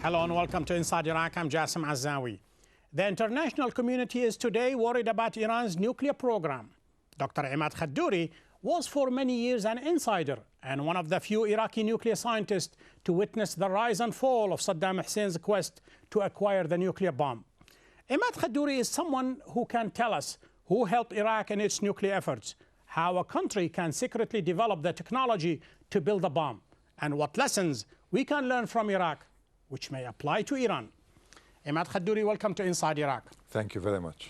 Hello and welcome to Inside Iraq. I'm Jassim Azzawi. The international community is today worried about Iran's nuclear program. Dr. Imad Khadduri was for many years an insider and one of the few Iraqi nuclear scientists to witness the rise and fall of Saddam Hussein's quest to acquire the nuclear bomb. Imad Khadduri is someone who can tell us who helped Iraq in its nuclear efforts, how a country can secretly develop the technology to build a bomb, and what lessons we can learn from Iraq, which may apply to Iran. Imad Khadduri, welcome to Inside Iraq. Thank you very much.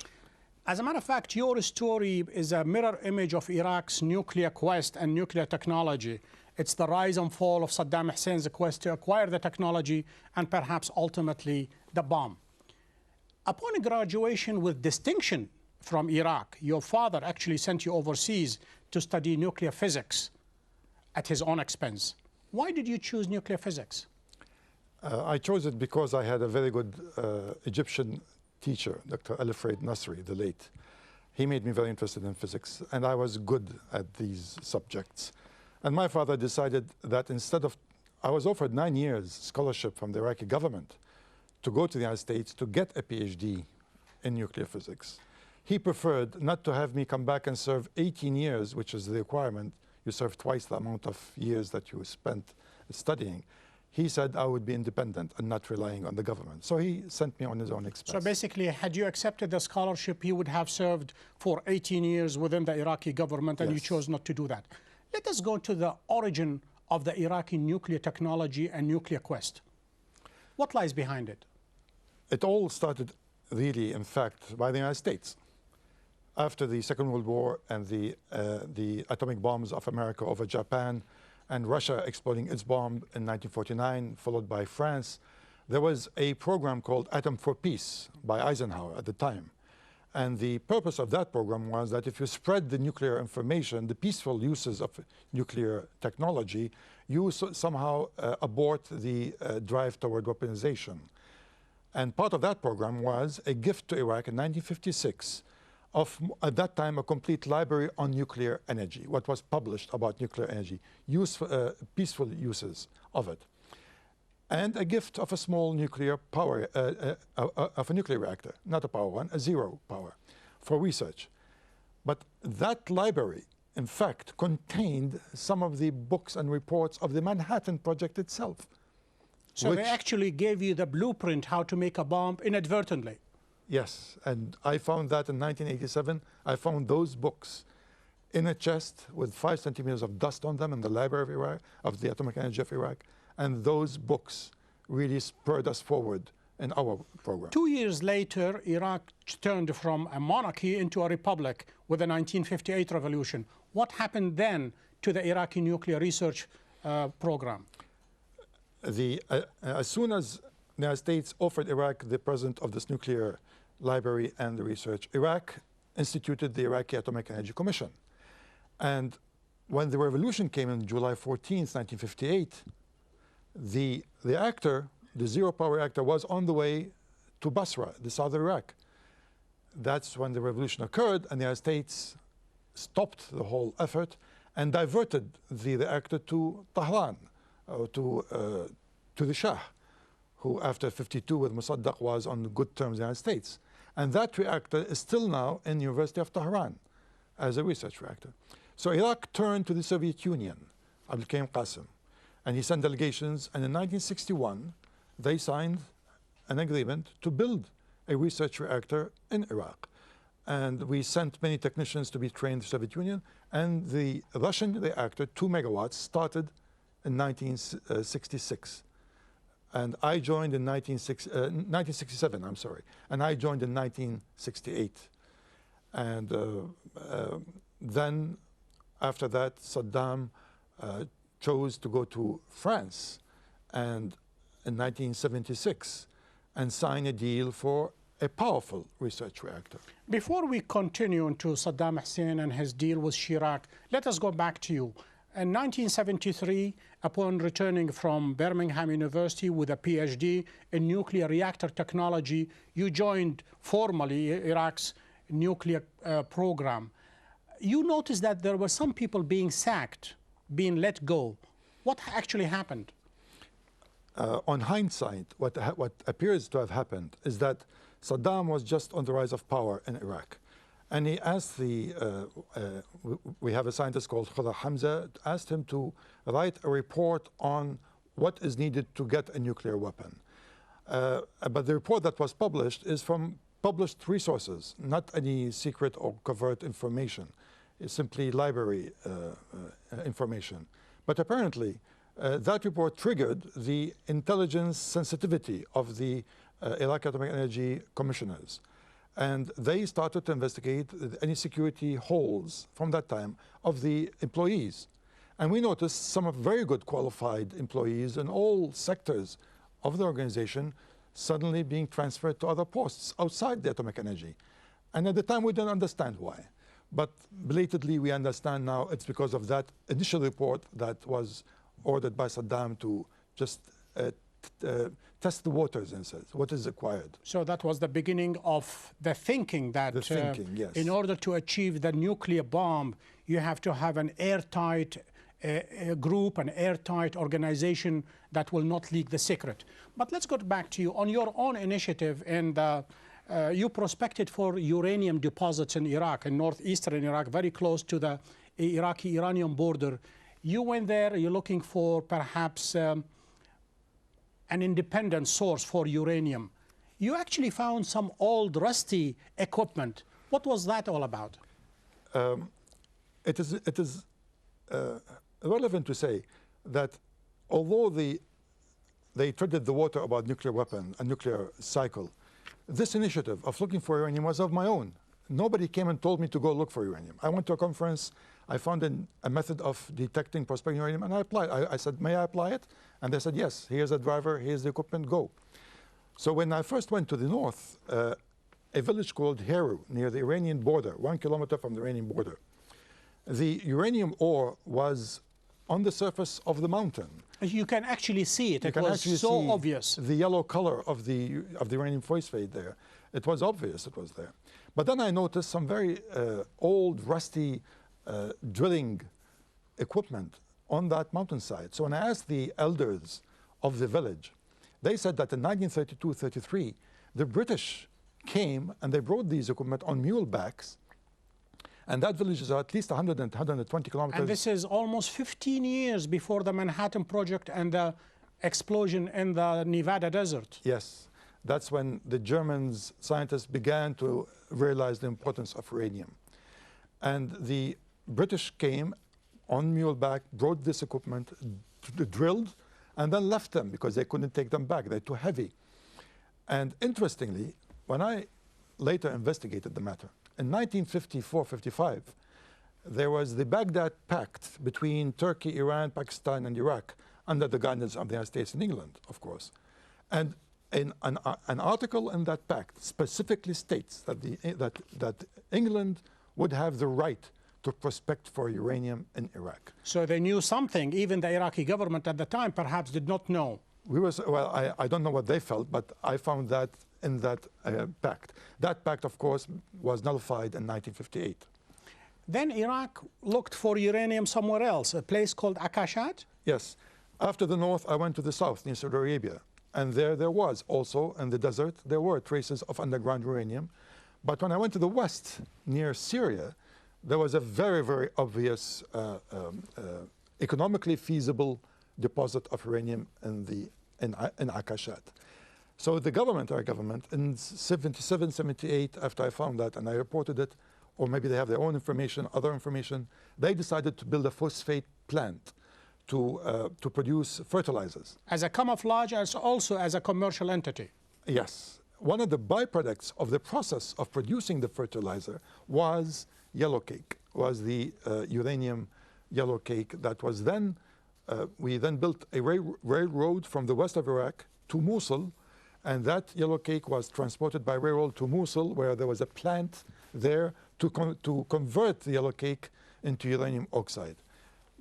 As a matter of fact, your story is a mirror image of Iraq's nuclear quest and nuclear technology. It's the rise and fall of Saddam Hussein's quest to acquire the technology and perhaps ultimately the bomb. Upon graduation with distinction from Iraq, your father actually sent you overseas to study nuclear physics at his own expense. Why did you choose nuclear physics? I chose it because I had a very good Egyptian teacher, Dr. Alfred Nasri, the late. He made me very interested in physics, and I was good at these subjects. And my father decided that instead of, I was offered 9 years scholarship from the Iraqi government to go to the United States to get a PhD in nuclear physics. He preferred not to have me come back and serve 18 years, which is the requirement. You serve twice the amount of years that you spent studying. He said I would be independent and not relying on the government. So he sent me on his own expense. So basically, had you accepted the scholarship, he would have served for 18 years within the Iraqi government, and you chose not to do that. Let us go to the origin of the Iraqi nuclear technology and nuclear quest. What lies behind it? It all started really, in fact, by the United States. After the Second World War and the atomic bombs of America over Japan, and Russia exploding its bomb in 1949, followed by France, there was a program called Atom for Peace by Eisenhower at the time. And the purpose of that program was that if you spread the nuclear information, the peaceful uses of nuclear technology, you somehow abort the drive toward weaponization. And part of that program was a gift to Iraq in 1956 of, at that time, a complete library on nuclear energy, what was published about nuclear energy, peaceful uses of it, and a gift of a small nuclear power, of a nuclear reactor, not a power one, a zero power, for research. But that library, in fact, contained some of the books and reports of the Manhattan Project itself. So they actually gave you the blueprint how to make a bomb inadvertently. Yes, and I found that in 1987. I found those books in a chest with 5 centimeters of dust on them in the Library of Iraq, of the Atomic Energy of Iraq, and those books really spurred us forward in our program. 2 years later, Iraq turned from a monarchy into a republic with the 1958 revolution. What happened then to the Iraqi nuclear research program? As soon as the United States offered Iraq the president of this nuclear library and the research, Iraq instituted the Iraqi Atomic Energy Commission. And when the revolution came in July 14th, 1958, the reactor, the zero-power reactor, was on the way to Basra, the south of Iraq. That's when the revolution occurred, and the United States stopped the whole effort and diverted the reactor to Tehran, to the Shah, who after 52 with Mossadegh was on good terms with the United States. And that reactor is still now in the University of Tehran as a research reactor. So Iraq turned to the Soviet Union, Abdul Qasim, and he sent delegations, and in 1961 they signed an agreement to build a research reactor in Iraq. And we sent many technicians to be trained in the Soviet Union, and the Russian reactor, 2 megawatts, started in 1966. And I joined in 1967, I'm sorry, and I joined in 1968. And then, after that, Saddam chose to go to France and in 1976 and sign a deal for a powerful research reactor. Before we continue into Saddam Hussein and his deal with Iraq, let us go back to you. In 1973, upon returning from Birmingham University with a PhD in nuclear reactor technology, you joined formally Iraq's nuclear program. You noticed that there were some people being sacked, being let go. What actually happened? on hindsight, what appears to have happened is that Saddam was just on the rise of power in Iraq. And he asked we have a scientist called Khuda Hamza, asked him to write a report on what is needed to get a nuclear weapon. But the report that was published is from published resources, not any secret or covert information. It's simply library information. But apparently, that report triggered the intelligence sensitivity of the Iraqi Atomic Energy commissioners. And they started to investigate any security holes from that time of the employees. And we noticed some very good qualified employees in all sectors of the organization suddenly being transferred to other posts outside the atomic energy. And at the time we didn't understand why. But belatedly we understand now it's because of that initial report that was ordered by Saddam to just test the waters and says what is required. So that was the beginning of the thinking that yes. In order to achieve the nuclear bomb, you have to have an airtight group, an airtight organization that will not leak the secret. But let's go back to you on your own initiative, and you prospected for uranium deposits in Iraq, in northeastern Iraq, very close to the Iraqi-Iranian border. You went there, you're looking for perhaps an independent source for uranium. You actually found some old rusty equipment. What was that all about? It is relevant to say that although they treaded the water about nuclear weapon and nuclear cycle, this initiative of looking for uranium was of my own. Nobody came and told me to go look for uranium. I went to a conference, I found a method of detecting prospecting uranium, and I applied. I said, may I apply it? And they said, yes, here's a driver, here's the equipment, go. So when I first went to the north, a village called Heru, near the Iranian border, 1 kilometer from the Iranian border, the uranium ore was on the surface of the mountain. You can actually see it. It was so obvious. The yellow color of the uranium phosphate there. It was obvious it was there. But then I noticed some very old, rusty drilling equipment on that mountainside. So when I asked the elders of the village, they said that in 1932-33, the British came and they brought these equipment on mule backs. And that village is at least 100 and 120 kilometers. And this is almost 15 years before the Manhattan Project and the explosion in the Nevada desert. Yes, that's when the Germans, scientists began to realize the importance of uranium. And the British came on muleback, brought this equipment, drilled, and then left them because they couldn't take them back. They're too heavy. And interestingly, when I later investigated the matter, in 1954-55, there was the Baghdad Pact between Turkey, Iran, Pakistan, and Iraq, under the guidance of the United States and England, of course. And an article in that pact specifically states that England would have the right to prospect for uranium in Iraq. So they knew something. Even the Iraqi government at the time perhaps did not know. Well, I don't know what they felt, but I found that in that pact. That pact, of course, was nullified in 1958. Then Iraq looked for uranium somewhere else, a place called Akashat? Yes. After the north, I went to the south, near Saudi Arabia. And there was also, in the desert, there were traces of underground uranium. But when I went to the west, near Syria, there was a very, very obvious, economically feasible deposit of uranium in Akashat. So the government, our government, in 77, 78, after I found that and I reported it, or maybe they have their own information, other information, they decided to build a phosphate plant to produce fertilizers. As a camouflage, as also as a commercial entity? Yes. One of the byproducts of the process of producing the fertilizer was yellow cake, was the uranium yellow cake that was then, we then built a railroad from the west of Iraq to Mosul, and that yellow cake was transported by railroad to Mosul, where there was a plant there to convert the yellow cake into uranium oxide,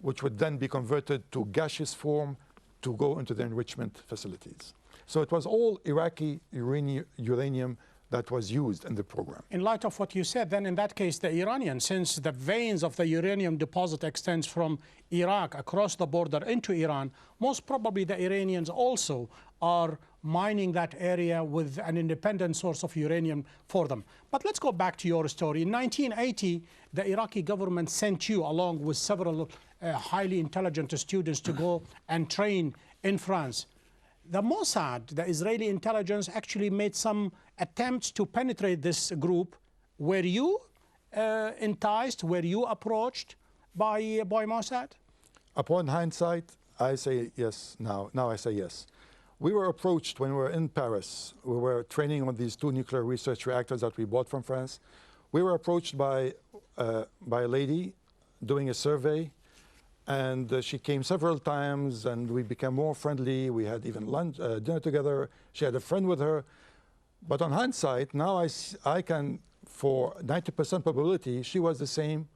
which would then be converted to gaseous form to go into the enrichment facilities. So it was all Iraqi uranium that was used in the program. In light of what you said, then in that case, the Iranians, since the veins of the uranium deposit extends from Iraq across the border into Iran, most probably the Iranians also are mining that area with an independent source of uranium for them. But let's go back to your story. In 1980, the Iraqi government sent you along with several highly intelligent students to go and train in France. The Mossad, the Israeli intelligence, actually made some attempts to penetrate this group. Were you enticed, were you approached by Mossad? Upon hindsight, I say yes now. Now I say yes. We were approached when we were in Paris. We were training on these 2 nuclear research reactors that we bought from France. We were approached by a lady doing a survey, and she came several times, and we became more friendly. We had even lunch, dinner together. She had a friend with her. But on hindsight, now I can, for 90% probability, she was the same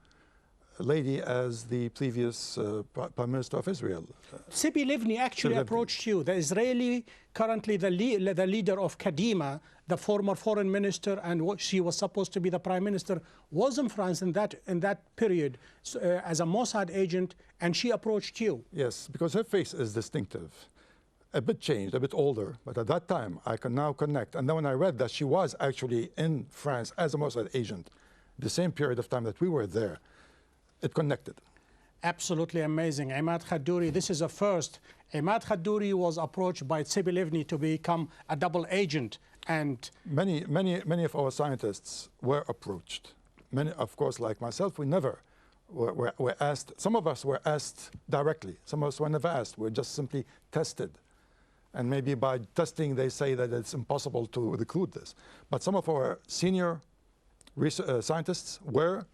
lady as the previous Prime Minister of Israel. Tzipi Livni actually approached you, the Israeli, currently the leader of Kadima, the former foreign minister, and what she was supposed to be the prime minister, was in France in that period as a Mossad agent, and she approached you. Yes, because her face is distinctive. A bit changed, a bit older, but at that time I can now connect. And then when I read that she was actually in France as a Mossad agent, the same period of time that we were there, it connected. Absolutely amazing. Imad Khadduri, this is a first. Imad Khadduri was approached by Tzipi Livni to become a double agent, and many of our scientists were approached. Many, of course, like myself, we never were asked. Some of us were asked directly. Some of us were never asked. We were just simply tested. And maybe by testing, they say that it's impossible to recruit this. But some of our senior scientists were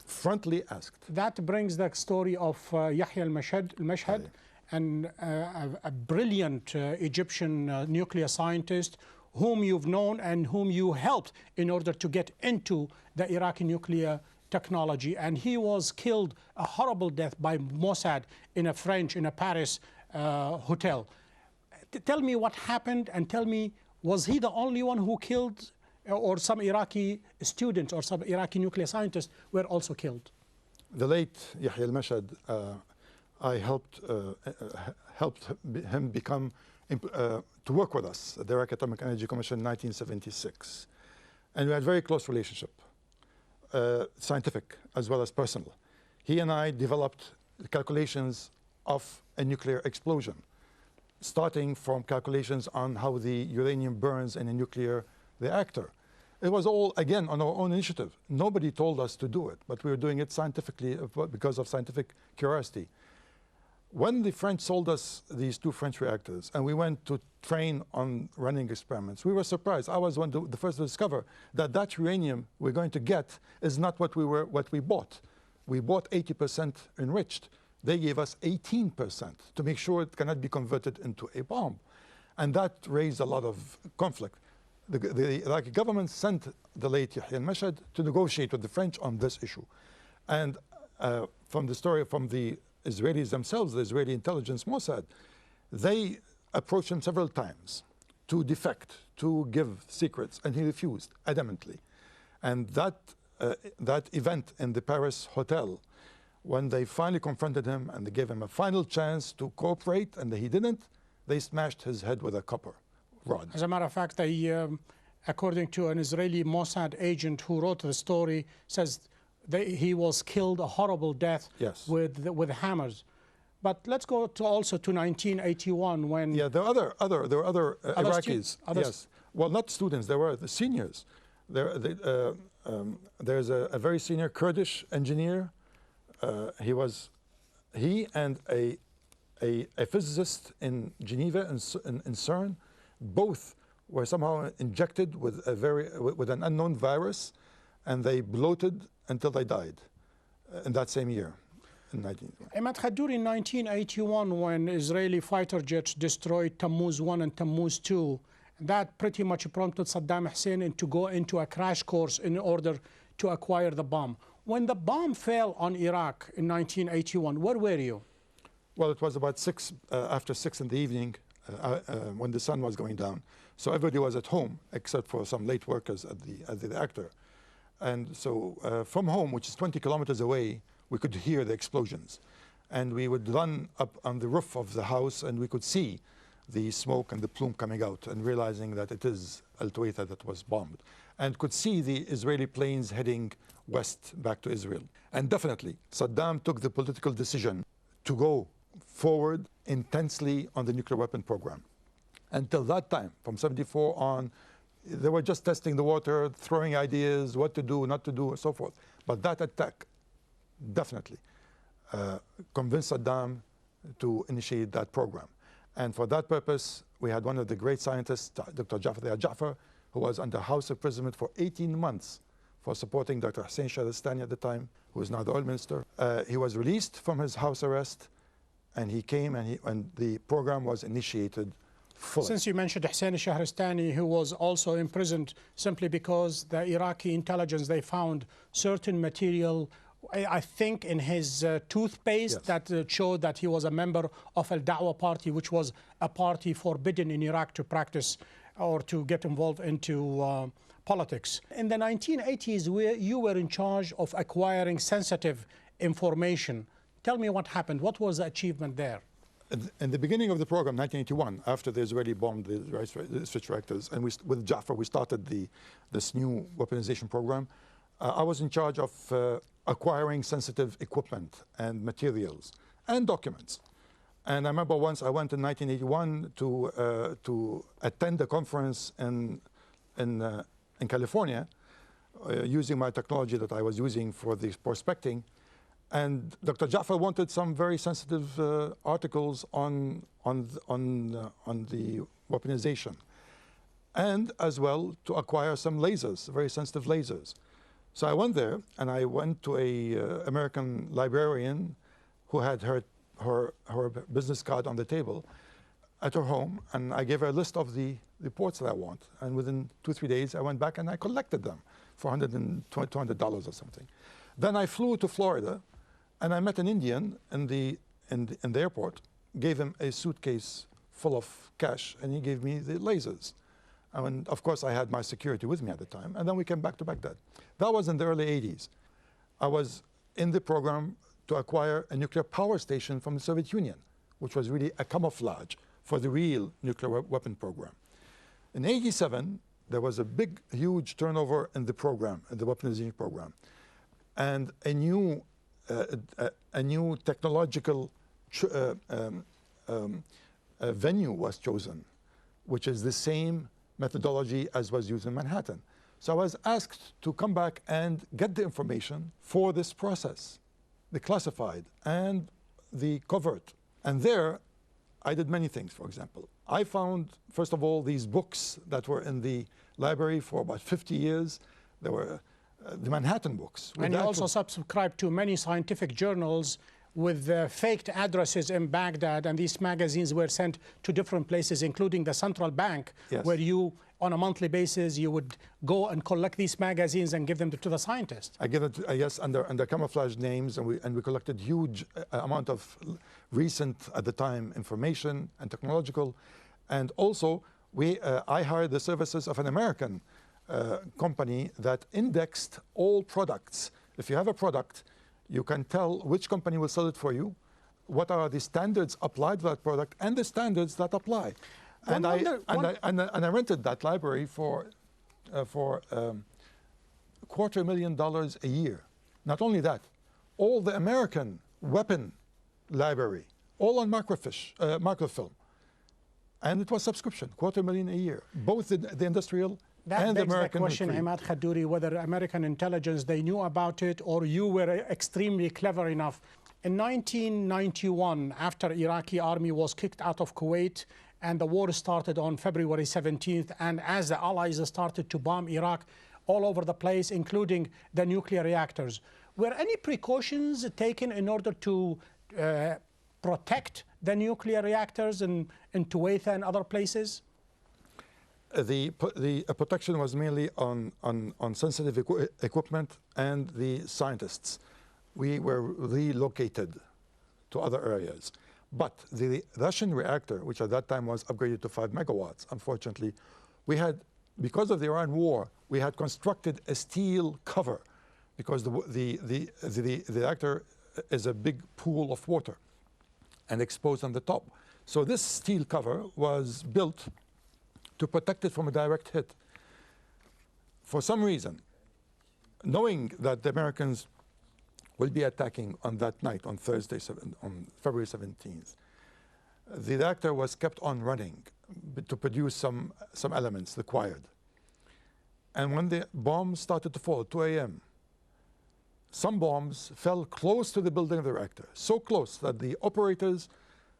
frontally asked. That brings the story of Yahya al-Mashhad, and a brilliant Egyptian nuclear scientist whom you've known and whom you helped in order to get into the Iraqi nuclear technology. And he was killed a horrible death by Mossad in a Paris hotel. Tell me what happened, and tell me, was he the only one who killed, or some Iraqi students or some Iraqi nuclear scientists were also killed? The late Yahya al-Mashhad, I helped him become, to work with us at the Iraqi Atomic Energy Commission in 1976. And we had a very close relationship, scientific as well as personal. He and I developed the calculations of a nuclear explosion, starting from calculations on how the uranium burns in a nuclear reactor. It was all, again, on our own initiative. Nobody told us to do it, but we were doing it scientifically because of scientific curiosity. When the French sold us these 2 French reactors and we went to train on running experiments, we were surprised. I was the first to discover that uranium we're going to get is not what we bought. We bought 80% enriched. They gave us 18% to make sure it cannot be converted into a bomb. And that raised a lot of conflict. The Iraqi government sent the late Yahya al-Mashhad to negotiate with the French on this issue. And from the story from the Israelis themselves, the Israeli intelligence Mossad, they approached him several times to defect, to give secrets, and he refused adamantly. And that event in the Paris hotel, when they finally confronted him and they gave him a final chance to cooperate, and he didn't, they smashed his head with a copper rod. As a matter of fact, according to an Israeli Mossad agent who wrote the story, says he was killed a horrible death, yes, with hammers. But let's go also to 1981 when... Yeah, there were other Iraqis. Yes. Well, not students, there were the seniors. There's a very senior Kurdish engineer. He and a physicist in Geneva and in CERN, both were somehow injected with an unknown virus, and they bloated until they died in that same year. Imad Khadduri, in 1981, when Israeli fighter jets destroyed Tammuz 1 and Tammuz 2, that pretty much prompted Saddam Hussein to go into a crash course in order to acquire the bomb. When the bomb fell on Iraq in 1981, where were you? Well, it was about after 6 in the evening when the sun was going down. So everybody was at home except for some late workers at the reactor. And so from home, which is 20 kilometers away, we could hear the explosions. And we would run up on the roof of the house and we could see the smoke and the plume coming out and realizing that it is Al Tuwaitha that was bombed. And could see the Israeli planes heading west back to Israel. And definitely, Saddam took the political decision to go forward intensely on the nuclear weapon program. Until that time, from 74 on, they were just testing the water, throwing ideas, what to do, not to do, and so forth. But that attack definitely convinced Saddam to initiate that program. And for that purpose, we had one of the great scientists, Dr. Jafar, who was under house imprisonment for 18 months for supporting Dr. Hussein Shahristani at the time, who is now the oil minister. He was released from his house arrest, and he came and the program was initiated fully. Since you mentioned Hussein Shahristani, who was also imprisoned simply because the Iraqi intelligence, they found certain material, I think in his toothpaste, yes, that showed that he was a member of Al-Da'wa party, which was a party forbidden in Iraq to practice or to get involved into politics. In the 1980s, you were in charge of acquiring sensitive information. Tell me what happened. What was the achievement there? In the beginning of the program, 1981, after the Israeli bombed the switch reactors, and with Jafar, we started this new weaponization program. I was in charge of acquiring sensitive equipment and materials and documents. And I remember once I went in 1981 to attend a conference in California, using my technology that I was using for the prospecting. And Dr. Jafar wanted some very sensitive articles on the weaponization, and as well to acquire some lasers, very sensitive lasers. So I went there, and I went to a American librarian who had her business card on the table at her home, and I gave her a list of the reports that I want. And within 2-3 days, I went back and I collected them for $200 or something. Then I flew to Florida, and I met an Indian in the airport, gave him a suitcase full of cash, and he gave me the lasers. And of course, I had my security with me at the time, and then we came back to Baghdad. That was in the early 80s. I was in the program to acquire a nuclear power station from the Soviet Union, which was really a camouflage for the real nuclear weapon program. In 87, there was a big, huge turnover in the program, in the weaponization program, and a new technological venue was chosen, which is the same methodology as was used in Manhattan. So I was asked to come back and get the information for this process, the classified and the covert. And there, I did many things, for example. I found, first of all, these books that were in the library for about 50 years. They were the Manhattan books. And you also subscribed to many scientific journals with faked addresses in Baghdad, and these magazines were sent to different places, including the central bank, yes, where you, on a monthly basis, you would go and collect these magazines and give them to the scientists. I give it, yes, under camouflage names, and we collected huge amount of recent, at the time, information and technological. And also, I hired the services of an American company that indexed all products. If you have a product, you can tell which company will sell it for you, what are the standards applied to that product, and the standards that apply. And I rented that library for $250,000 a year. Not only that, all the American weapon library, all on microfilm. And it was subscription, $250,000 a year, both the industrial and the American. That begs the question, Imad Khadduri, whether American intelligence, they knew about it, or you were extremely clever enough. In 1991, after Iraqi army was kicked out of Kuwait, and the war started on February 17th, and as the Allies started to bomb Iraq all over the place, including the nuclear reactors, were any precautions taken in order to protect the nuclear reactors in Tuwaitha and other places? The protection was mainly on sensitive equipment and the scientists. We were relocated to other areas. But the Russian reactor, which at that time was upgraded to 5 megawatts, unfortunately, We had, because of the Iran war, we had constructed a steel cover because the reactor is a big pool of water and exposed on the top. So this steel cover was built to protect it from a direct hit. For some reason, knowing that the Americans will be attacking on that night, on Thursday, on February 17th, the reactor was kept on running to produce some elements required. And when the bombs started to fall at 2 a.m., some bombs fell close to the building of the reactor, so close that the operators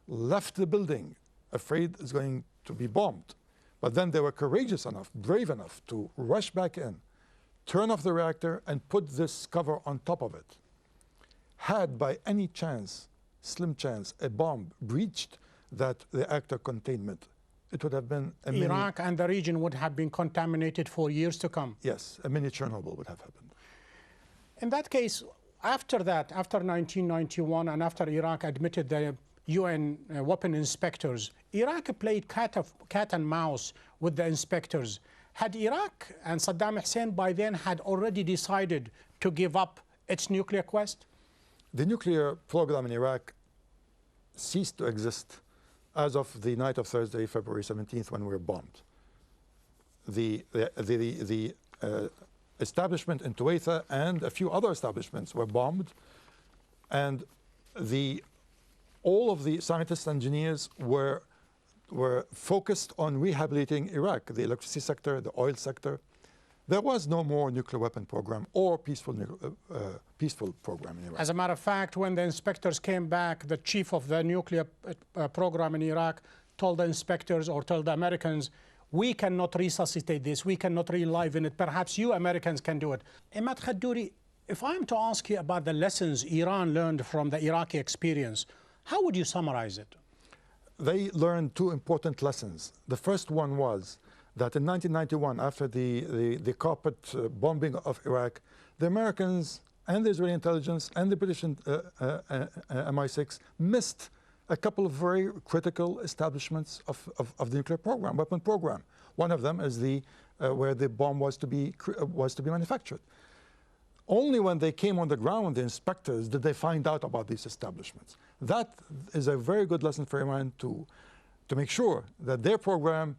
left the building afraid it's going to be bombed. But then they were courageous enough, brave enough to rush back in, turn off the reactor, and put this cover on top of it. Had by any chance, slim chance, a bomb breached that reactor containment, it would have been a mini... Iraq and the region would have been contaminated for years to come. Yes, a mini Chernobyl would have happened. In that case, after that, after 1991 and after Iraq admitted the UN weapon inspectors, Iraq played cat and mouse with the inspectors. Had Iraq and Saddam Hussein by then had already decided to give up its nuclear quest? The nuclear program in Iraq ceased to exist as of the night of Thursday, February 17th, when we were bombed. The establishment in Tuwaitha and a few other establishments were bombed, and all of the scientists and engineers were focused on rehabilitating Iraq, the electricity sector, the oil sector. There was no more nuclear weapon program or peaceful program in Iraq. As a matter of fact, when the inspectors came back, the chief of the nuclear program in Iraq told the inspectors or told the Americans, we cannot resuscitate this, we cannot re-enliven it, perhaps you Americans can do it. Imad Khadduri, if I'm to ask you about the lessons Iran learned from the Iraqi experience, how would you summarize it? They learned two important lessons. The first one was that in 1991, after the carpet bombing of Iraq, the Americans and the Israeli intelligence and the British MI6 missed a couple of very critical establishments of the nuclear program, weapon program. One of them is where the bomb was to be manufactured. Only when they came on the ground, the inspectors, did they find out about these establishments. That is a very good lesson for Iran to make sure that their program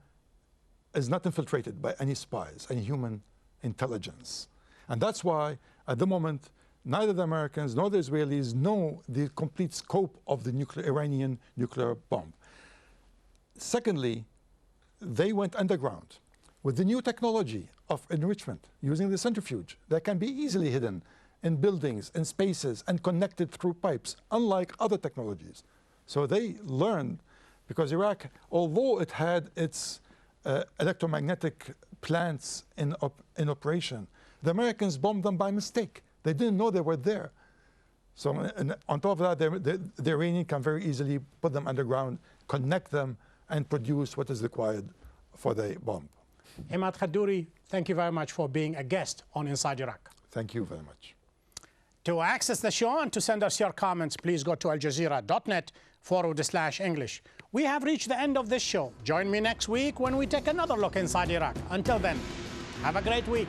is not infiltrated by any spies, any human intelligence. And that's why, at the moment, neither the Americans nor the Israelis know the complete scope of the Iranian nuclear bomb. Secondly, they went underground. With the new technology of enrichment, using the centrifuge, that can be easily hidden in buildings, in spaces, and connected through pipes, unlike other technologies. So they learned, because Iraq, although it had its electromagnetic plants in operation, the Americans bombed them by mistake. They didn't know they were there. So on top of that, the Iranians can very easily put them underground, connect them, and produce what is required for the bomb. Imad Khadduri, thank you very much for being a guest on Inside Iraq. Thank you very much. To access the show and to send us your comments, please go to aljazeera.net/English. We have reached the end of this show. Join me next week when we take another look inside Iraq. Until then, have a great week.